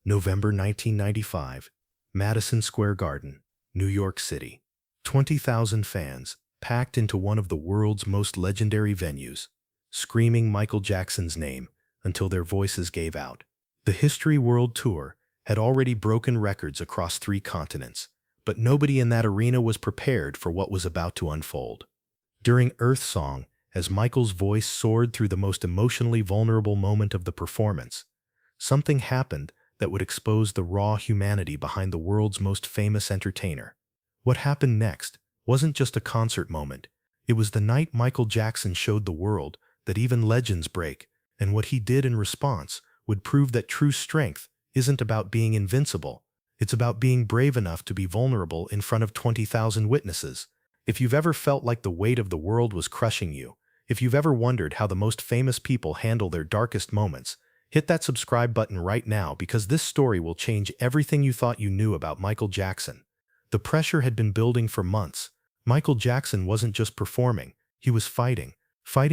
November 1995, Madison Square Garden, New York City. 20,000 fans, packed into one of the world's most legendary venues, screaming Michael Jackson's name until their voices gave out. The History World Tour had already broken records across 3 continents, but nobody in that arena was prepared for what was about to unfold. During Earth Song, as Michael's voice soared through the most emotionally vulnerable moment of the performance, something happened that would expose the raw humanity behind the world's most famous entertainer. What happened next wasn't just a concert moment. It was the night Michael Jackson showed the world that even legends break, and what he did in response would prove that true strength isn't about being invincible. It's about being brave enough to be vulnerable in front of 20,000 witnesses. If you've ever felt like the weight of the world was crushing you, if you've ever wondered how the most famous people handle their darkest moments, hit that subscribe button right now, because this story will change everything you thought you knew about Michael Jackson. The pressure had been building for months. Michael Jackson wasn't just performing, he was fighting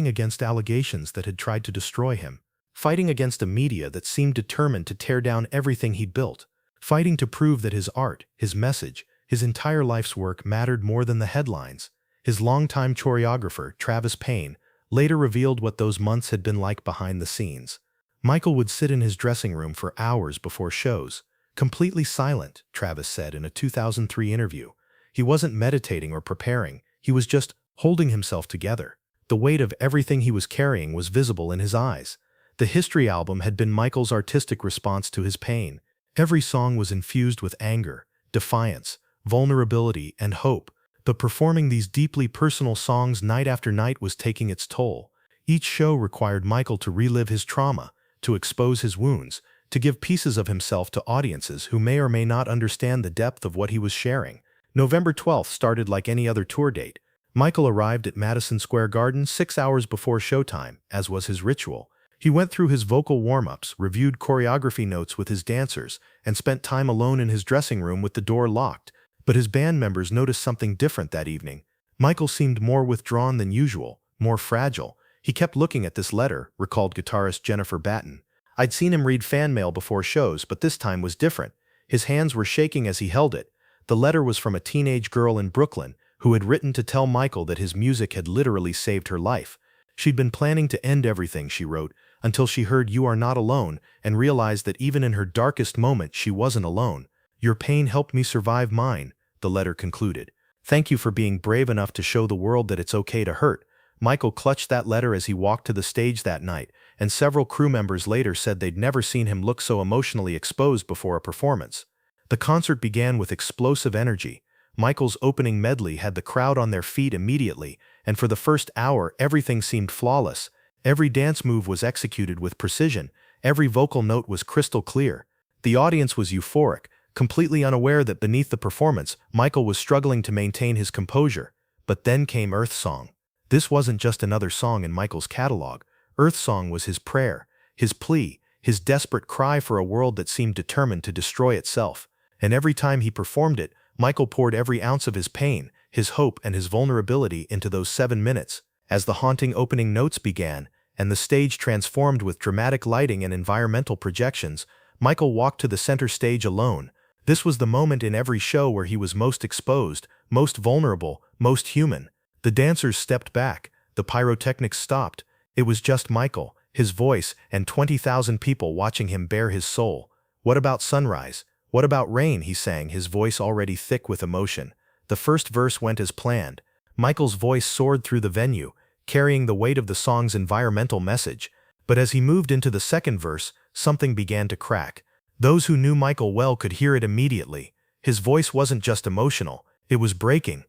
against allegations that had tried to destroy him, fighting against a media that seemed determined to tear down everything he'd built, fighting to prove that his art, his message, his entire life's work mattered more than the headlines. His longtime choreographer, Travis Payne, later revealed what those months had been like behind the scenes. Michael would sit in his dressing room for hours before shows, completely silent, Travis said in a 2003 interview. He wasn't meditating or preparing, he was just holding himself together. The weight of everything he was carrying was visible in his eyes. The History album had been Michael's artistic response to his pain. Every song was infused with anger, defiance, vulnerability, and hope. But performing these deeply personal songs night after night was taking its toll. Each show required Michael to relive his trauma, to expose his wounds, to give pieces of himself to audiences who may or may not understand the depth of what he was sharing. November 12th started like any other tour date. Michael arrived at Madison Square Garden 6 hours before showtime, as was his ritual. He went through his vocal warm-ups, reviewed choreography notes with his dancers, and spent time alone in his dressing room with the door locked. But his band members noticed something different that evening. Michael seemed more withdrawn than usual, more fragile. He kept looking at this letter, recalled guitarist Jennifer Batten. I'd seen him read fan mail before shows, but this time was different. His hands were shaking as he held it. The letter was from a teenage girl in Brooklyn who had written to tell Michael that his music had literally saved her life. She'd been planning to end everything, she wrote, until she heard "You Are Not Alone" and realized that even in her darkest moment she wasn't alone. Your pain helped me survive mine, the letter concluded. Thank you for being brave enough to show the world that it's okay to hurt. Michael clutched that letter as he walked to the stage that night, and several crew members later said they'd never seen him look so emotionally exposed before a performance. The concert began with explosive energy. Michael's opening medley had the crowd on their feet immediately, and for the first hour everything seemed flawless. Every dance move was executed with precision, every vocal note was crystal clear. The audience was euphoric, completely unaware that beneath the performance, Michael was struggling to maintain his composure. But then came Earth Song. This wasn't just another song in Michael's catalog. Earth Song was his prayer, his plea, his desperate cry for a world that seemed determined to destroy itself. And every time he performed it, Michael poured every ounce of his pain, his hope, and his vulnerability into those 7 minutes. As the haunting opening notes began, and the stage transformed with dramatic lighting and environmental projections, Michael walked to the center stage alone. This was the moment in every show where he was most exposed, most vulnerable, most human. The dancers stepped back, the pyrotechnics stopped. It was just Michael, his voice, and 20,000 people watching him bare his soul. What about sunrise? What about rain? He sang, his voice already thick with emotion. The first verse went as planned. Michael's voice soared through the venue, carrying the weight of the song's environmental message. But as he moved into the second verse, something began to crack. Those who knew Michael well could hear it immediately. His voice wasn't just emotional, it was breaking.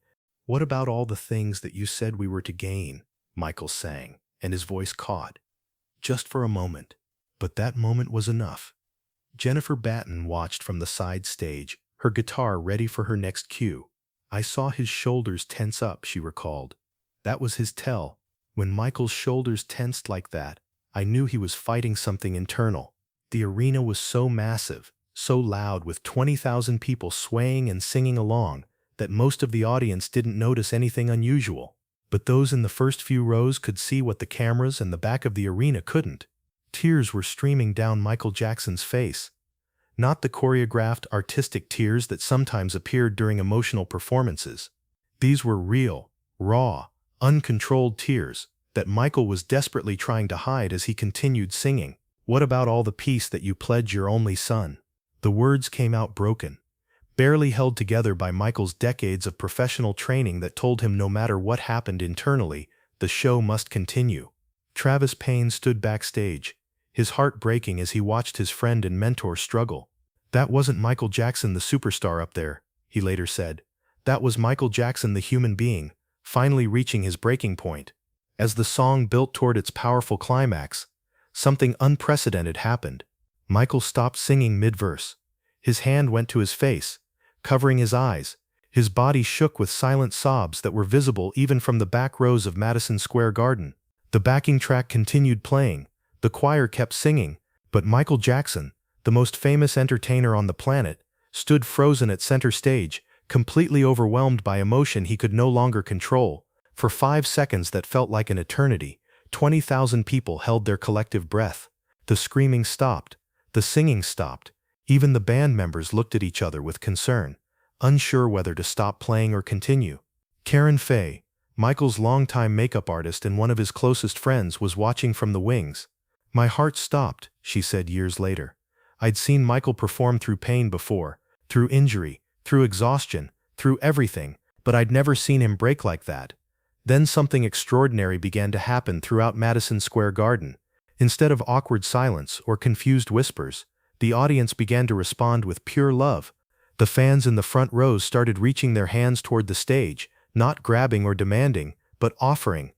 What about all the things that you said we were to gain? Michael sang, and his voice caught. Just for a moment. But that moment was enough. Jennifer Batten watched from the side stage, her guitar ready for her next cue. I saw his shoulders tense up, she recalled. That was his tell. When Michael's shoulders tensed like that, I knew he was fighting something internal. The arena was so massive, so loud, with 20,000 people swaying and singing along, that most of the audience didn't notice anything unusual. But those in the first few rows could see what the cameras and the back of the arena couldn't. Tears were streaming down Michael Jackson's face. not the choreographed, artistic tears that sometimes appeared during emotional performances. These were real, raw, uncontrolled tears that Michael was desperately trying to hide as he continued singing. "What about all the peace that you pledge your only son?" The words came out broken, barely held together by Michael's decades of professional training that told him no matter what happened internally, the show must continue. Travis Payne stood backstage, his heart breaking as he watched his friend and mentor struggle. "That wasn't Michael Jackson the superstar up there," he later said. "That was Michael Jackson the human being, finally reaching his breaking point." As the song built toward its powerful climax, something unprecedented happened. Michael stopped singing mid-verse. His hand went to his face, covering his eyes. His body shook with silent sobs that were visible even from the back rows of Madison Square Garden. The backing track continued playing. The choir kept singing, but Michael Jackson, the most famous entertainer on the planet, stood frozen at center stage, completely overwhelmed by emotion he could no longer control. For 5 seconds that felt like an eternity, 20,000 people held their collective breath. The screaming stopped. The singing stopped. Even the band members looked at each other with concern, unsure whether to stop playing or continue. Karen Fay, Michael's longtime makeup artist and one of his closest friends, was watching from the wings. "My heart stopped," she said years later. "I'd seen Michael perform through pain before, through injury, through exhaustion, through everything, but I'd never seen him break like that." Then something extraordinary began to happen throughout Madison Square Garden. Instead of awkward silence or confused whispers, the audience began to respond with pure love. The fans in the front rows started reaching their hands toward the stage, not grabbing or demanding, but offering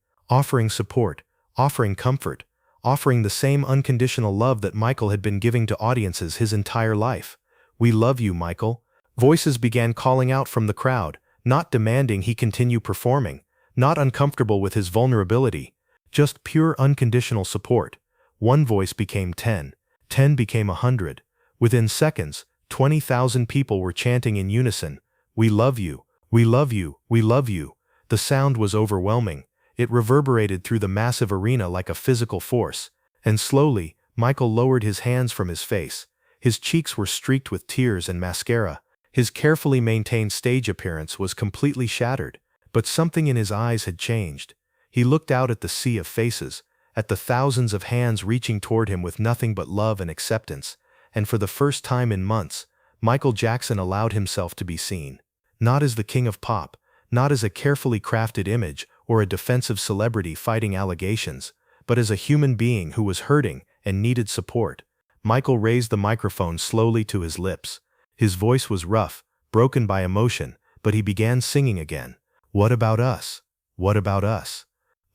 support, offering comfort, offering the same unconditional love that Michael had been giving to audiences his entire life. "We love you, Michael." Voices began calling out from the crowd, not demanding he continue performing, not uncomfortable with his vulnerability, just pure unconditional support. One voice became 10. 10 became 100. Within seconds, 20,000 people were chanting in unison, "We love you, we love you, we love you." The sound was overwhelming. It reverberated through the massive arena like a physical force. And slowly, Michael lowered his hands from his face. His cheeks were streaked with tears and mascara. His carefully maintained stage appearance was completely shattered. But something in his eyes had changed. He looked out at the sea of faces, at the thousands of hands reaching toward him with nothing but love and acceptance, and for the first time in months, Michael Jackson allowed himself to be seen. Not as the king of pop, not as a carefully crafted image or a defensive celebrity fighting allegations, but as a human being who was hurting and needed support. Michael raised the microphone slowly to his lips. His voice was rough, broken by emotion, but he began singing again. "What about us? What about us?"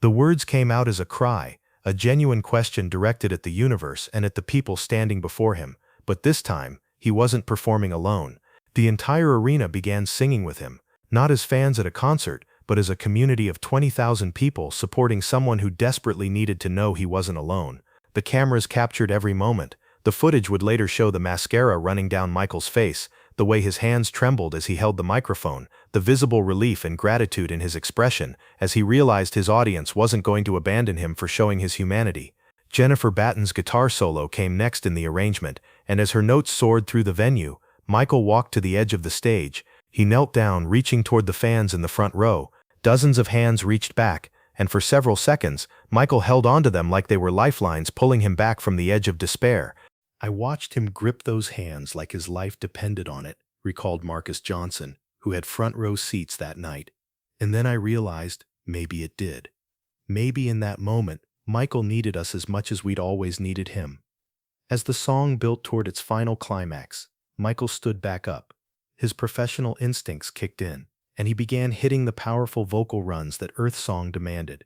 The words came out as a cry, a genuine question directed at the universe and at the people standing before him. But this time, he wasn't performing alone. The entire arena began singing with him, not as fans at a concert, but as a community of 20,000 people supporting someone who desperately needed to know he wasn't alone. The cameras captured every moment. The footage would later show the mascara running down Michael's face, the way his hands trembled as he held the microphone, the visible relief and gratitude in his expression as he realized his audience wasn't going to abandon him for showing his humanity. Jennifer Batten's guitar solo came next in the arrangement, and as her notes soared through the venue, Michael walked to the edge of the stage. He knelt down, reaching toward the fans in the front row. Dozens of hands reached back, and for several seconds, Michael held onto them like they were lifelines pulling him back from the edge of despair. "I watched him grip those hands like his life depended on it," recalled Marcus Johnson, who had front row seats that night. "And then I realized maybe it did. Maybe in that moment, Michael needed us as much as we'd always needed him." As the song built toward its final climax, Michael stood back up. His professional instincts kicked in, and he began hitting the powerful vocal runs that Earth Song demanded.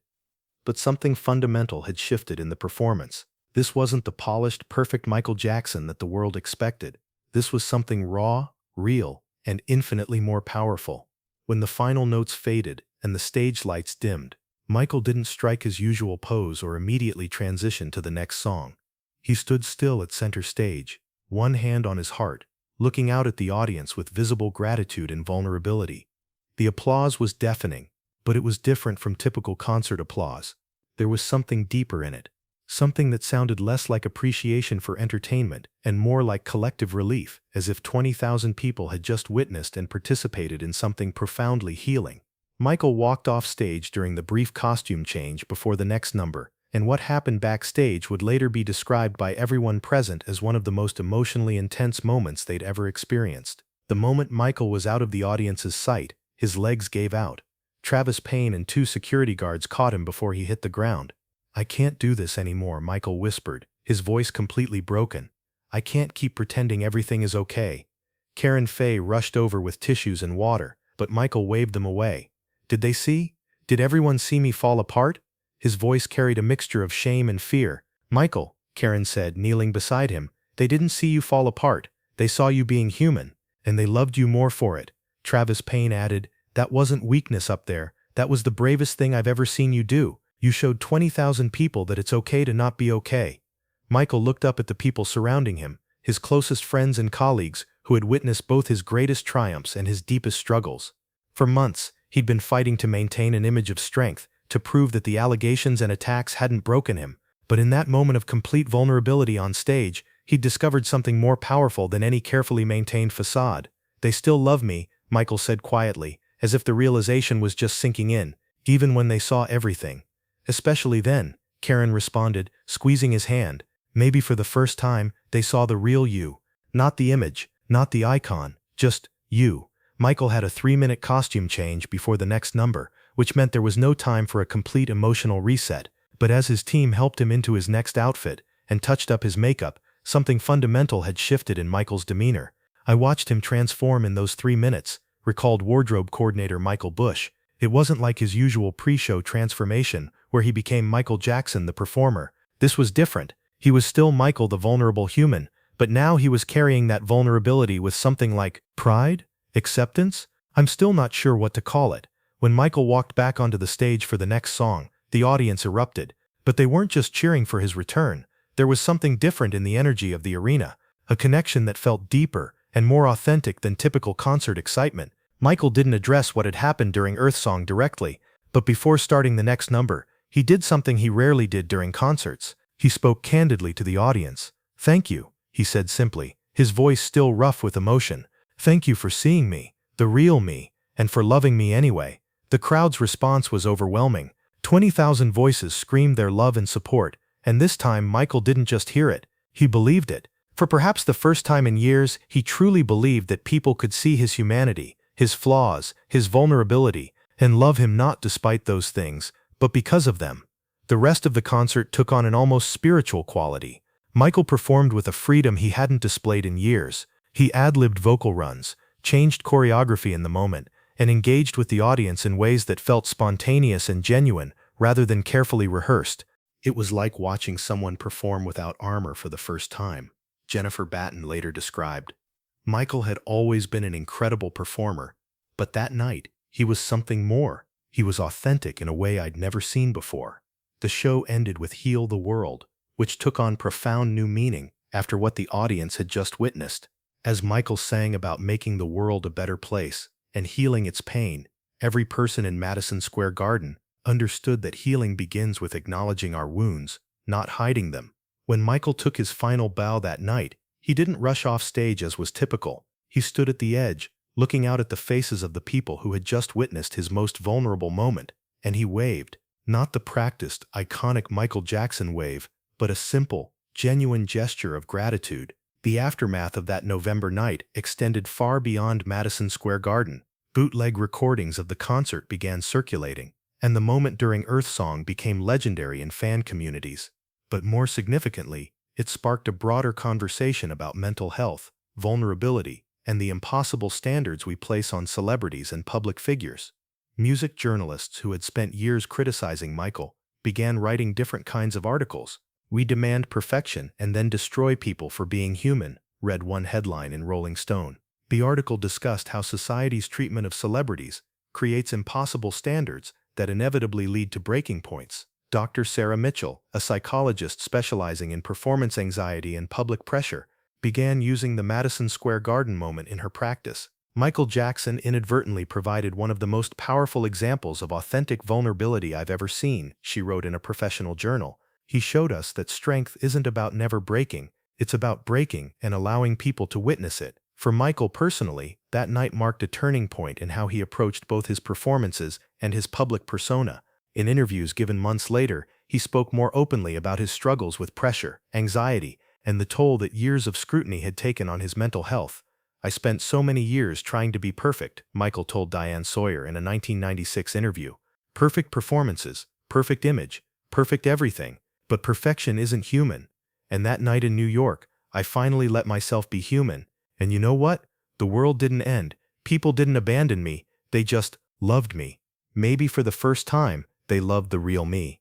But something fundamental had shifted in the performance. This wasn't the polished, perfect Michael Jackson that the world expected. This was something raw, real, and infinitely more powerful. When the final notes faded and the stage lights dimmed, Michael didn't strike his usual pose or immediately transition to the next song. He stood still at center stage, one hand on his heart, looking out at the audience with visible gratitude and vulnerability. The applause was deafening, but it was different from typical concert applause. There was something deeper in it. something that sounded less like appreciation for entertainment and more like collective relief, as if 20,000 people had just witnessed and participated in something profoundly healing. Michael walked off stage during the brief costume change before the next number, and what happened backstage would later be described by everyone present as one of the most emotionally intense moments they'd ever experienced. The moment Michael was out of the audience's sight, his legs gave out. Travis Payne and two security guards caught him before he hit the ground. "I can't do this anymore," Michael whispered, his voice completely broken. "I can't keep pretending everything is okay." Karen Fay rushed over with tissues and water, but Michael waved them away. "Did they see? Did everyone see me fall apart?" His voice carried a mixture of shame and fear. "Michael," Karen said, kneeling beside him, "they didn't see you fall apart. They saw you being human, and they loved you more for it." Travis Payne added, "That wasn't weakness up there. That was the bravest thing I've ever seen you do. You showed 20,000 people that it's okay to not be okay." Michael looked up at the people surrounding him, his closest friends and colleagues who had witnessed both his greatest triumphs and his deepest struggles. For months, he'd been fighting to maintain an image of strength, to prove that the allegations and attacks hadn't broken him. But in that moment of complete vulnerability on stage, he'd discovered something more powerful than any carefully maintained facade. "They still love me," Michael said quietly, as if the realization was just sinking in, "even when they saw everything." "Especially then," Karen responded, squeezing his hand. "Maybe for the first time, they saw the real you. Not the image, not the icon, just you." Michael had a 3-minute costume change before the next number, which meant there was no time for a complete emotional reset. But as his team helped him into his next outfit and touched up his makeup, something fundamental had shifted in Michael's demeanor. "I watched him transform in those 3 minutes," recalled wardrobe coordinator Michael Bush. "It wasn't like his usual pre-show transformation, where he became Michael Jackson the performer. This was different. He was still Michael the vulnerable human, but now he was carrying that vulnerability with something like pride? Acceptance? I'm still not sure what to call it." When Michael walked back onto the stage for the next song, the audience erupted. But they weren't just cheering for his return. There was something different in the energy of the arena, a connection that felt deeper and more authentic than typical concert excitement. Michael didn't address what had happened during Earthsong directly, but before starting the next number, he did something he rarely did during concerts. He spoke candidly to the audience. "Thank you," he said simply, his voice still rough with emotion. "Thank you for seeing me, the real me, and for loving me anyway." The crowd's response was overwhelming. 20,000 voices screamed their love and support, and this time Michael didn't just hear it, he believed it. For perhaps the first time in years, he truly believed that people could see his humanity, his flaws, his vulnerability, and love him not despite those things, but because of them. The rest of the concert took on an almost spiritual quality. Michael performed with a freedom he hadn't displayed in years. He ad-libbed vocal runs, changed choreography in the moment, and engaged with the audience in ways that felt spontaneous and genuine, rather than carefully rehearsed. It was like watching someone perform without armor for the first time, Jennifer Batten later described. Michael had always been an incredible performer, but that night, he was something more. He was authentic in a way I'd never seen before. The show ended with "Heal the World," which took on profound new meaning after what the audience had just witnessed. As Michael sang about making the world a better place and healing its pain, every person in Madison Square Garden understood that healing begins with acknowledging our wounds, not hiding them. When Michael took his final bow that night, he didn't rush off stage as was typical. He stood at the edge, looking out at the faces of the people who had just witnessed his most vulnerable moment, and he waved. Not the practiced, iconic Michael Jackson wave, but a simple, genuine gesture of gratitude. The aftermath of that November night extended far beyond Madison Square Garden. Bootleg recordings of the concert began circulating, and the moment during Earthsong became legendary in fan communities. But more significantly, it sparked a broader conversation about mental health, vulnerability, and the impossible standards we place on celebrities and public figures. Music journalists who had spent years criticizing Michael began writing different kinds of articles. "We demand perfection and then destroy people for being human," read one headline in Rolling Stone. The article discussed how society's treatment of celebrities creates impossible standards that inevitably lead to breaking points. Dr. Sarah Mitchell, a psychologist specializing in performance anxiety and public pressure, began using the Madison Square Garden moment in her practice. "Michael Jackson inadvertently provided one of the most powerful examples of authentic vulnerability I've ever seen," she wrote in a professional journal. He showed us that strength isn't about never breaking, it's about breaking and allowing people to witness it. For Michael personally, that night marked a turning point in how he approached both his performances and his public persona. In interviews given months later, he spoke more openly about his struggles with pressure, anxiety, and the toll that years of scrutiny had taken on his mental health. "I spent so many years trying to be perfect," Michael told Diane Sawyer in a 1996 interview. "Perfect performances, perfect image, perfect everything. But perfection isn't human. And that night in New York, I finally let myself be human. And you know what? The world didn't end. People didn't abandon me. They just loved me. Maybe for the first time, they loved the real me."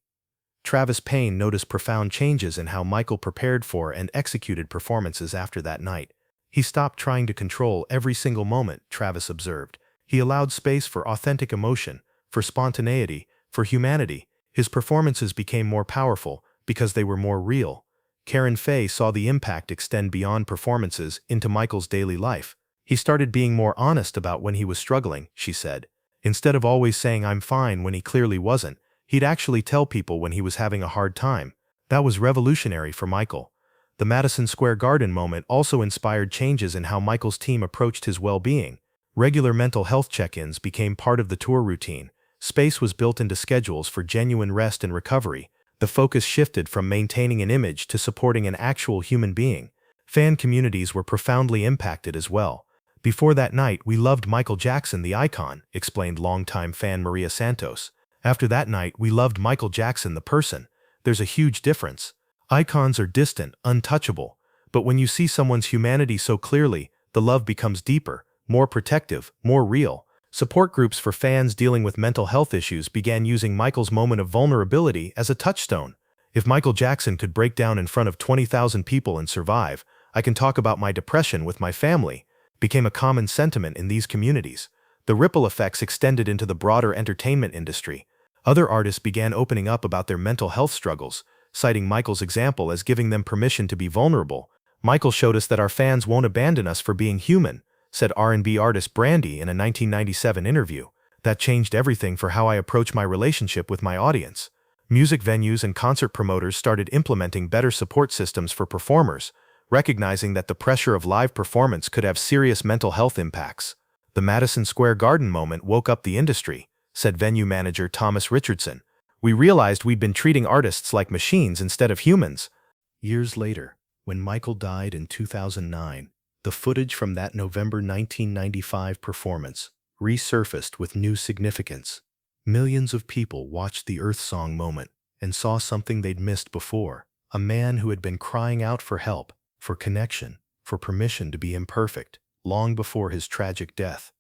Travis Payne noticed profound changes in how Michael prepared for and executed performances after that night. "He stopped trying to control every single moment," Travis observed. "He allowed space for authentic emotion, for spontaneity, for humanity. His performances became more powerful because they were more real." Karen Fay saw the impact extend beyond performances into Michael's daily life. "He started being more honest about when he was struggling," she said. "Instead of always saying I'm fine when he clearly wasn't, he'd actually tell people when he was having a hard time." That was revolutionary for Michael. The Madison Square Garden moment also inspired changes in how Michael's team approached his well-being. Regular mental health check-ins became part of the tour routine. Space was built into schedules for genuine rest and recovery. The focus shifted from maintaining an image to supporting an actual human being. Fan communities were profoundly impacted as well. "Before that night, we loved Michael Jackson, the icon," explained longtime fan Maria Santos. "After that night, we loved Michael Jackson, the person. There's a huge difference. Icons are distant, untouchable. But when you see someone's humanity so clearly, the love becomes deeper, more protective, more real." Support groups for fans dealing with mental health issues began using Michael's moment of vulnerability as a touchstone. "If Michael Jackson could break down in front of 20,000 people and survive, I can talk about my depression with my family," became a common sentiment in these communities. The ripple effects extended into the broader entertainment industry. Other artists began opening up about their mental health struggles, citing Michael's example as giving them permission to be vulnerable. "Michael showed us that our fans won't abandon us for being human," said R&B artist Brandy in a 1997 interview. "That changed everything for how I approach my relationship with my audience." Music venues and concert promoters started implementing better support systems for performers, recognizing that the pressure of live performance could have serious mental health impacts. "The Madison Square Garden moment woke up the industry," said venue manager Thomas Richardson. "We realized we'd been treating artists like machines instead of humans." Years later, when Michael died in 2009, the footage from that November 1995 performance resurfaced with new significance. Millions of people watched the Earth Song moment and saw something they'd missed before: a man who had been crying out for help, for connection, for permission to be imperfect, long before his tragic death.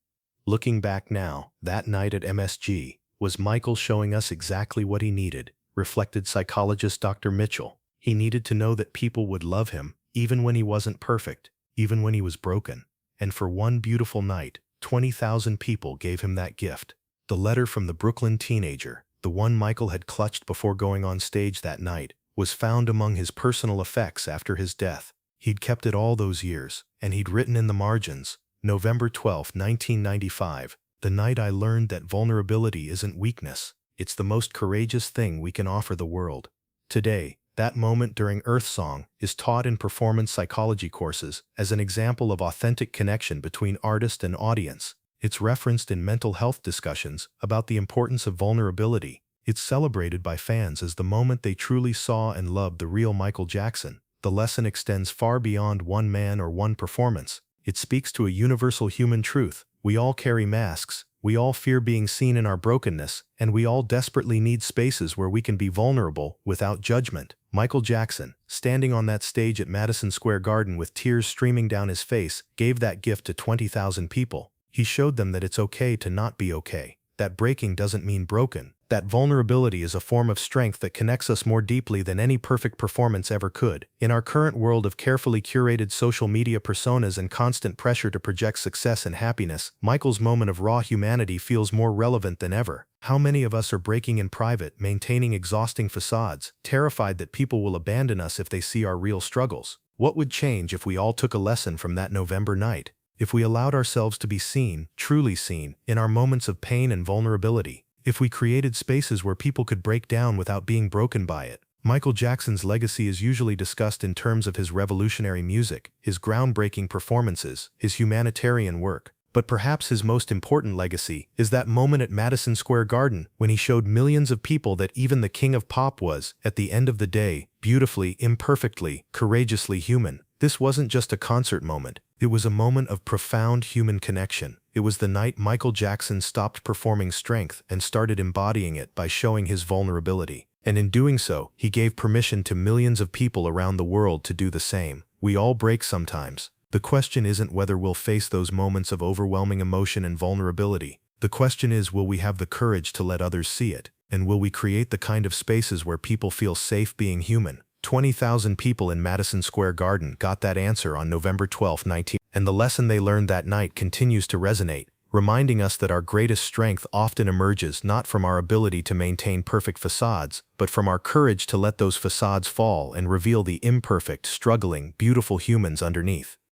Looking back now, that night at MSG was Michael showing us exactly what he needed, reflected psychologist Dr. Mitchell. He needed to know that people would love him, even when he wasn't perfect, even when he was broken. And for one beautiful night, 20,000 people gave him that gift. The letter from the Brooklyn teenager, the one Michael had clutched before going on stage that night, was found among his personal effects after his death. He'd kept it all those years, and he'd written in the margins, "November 12, 1995, the night I learned that vulnerability isn't weakness. It's the most courageous thing we can offer the world." Today, that moment during Earth Song is taught in performance psychology courses as an example of authentic connection between artist and audience. It's referenced in mental health discussions about the importance of vulnerability. It's celebrated by fans as the moment they truly saw and loved the real Michael Jackson. The lesson extends far beyond one man or one performance. It speaks to a universal human truth. We all carry masks, we all fear being seen in our brokenness, and we all desperately need spaces where we can be vulnerable without judgment. Michael Jackson, standing on that stage at Madison Square Garden with tears streaming down his face, gave that gift to 20,000 people. He showed them that it's okay to not be okay, that breaking doesn't mean broken, that vulnerability is a form of strength that connects us more deeply than any perfect performance ever could. In our current world of carefully curated social media personas and constant pressure to project success and happiness, Michael's moment of raw humanity feels more relevant than ever. How many of us are breaking in private, maintaining exhausting facades, terrified that people will abandon us if they see our real struggles? What would change if we all took a lesson from that November night? If we allowed ourselves to be seen, truly seen, in our moments of pain and vulnerability? If we created spaces where people could break down without being broken by it? Michael Jackson's legacy is usually discussed in terms of his revolutionary music, his groundbreaking performances, his humanitarian work. But perhaps his most important legacy is that moment at Madison Square Garden when he showed millions of people that even the king of pop was, at the end of the day, beautifully, imperfectly, courageously human. This wasn't just a concert moment. It was a moment of profound human connection. It was the night Michael Jackson stopped performing strength and started embodying it by showing his vulnerability. And in doing so, he gave permission to millions of people around the world to do the same. We all break sometimes. The question isn't whether we'll face those moments of overwhelming emotion and vulnerability. The question is, will we have the courage to let others see it? And will we create the kind of spaces where people feel safe being human? 20,000 people in Madison Square Garden got that answer on November 12, 19. And the lesson they learned that night continues to resonate, reminding us that our greatest strength often emerges not from our ability to maintain perfect facades, but from our courage to let those facades fall and reveal the imperfect, struggling, beautiful humans underneath.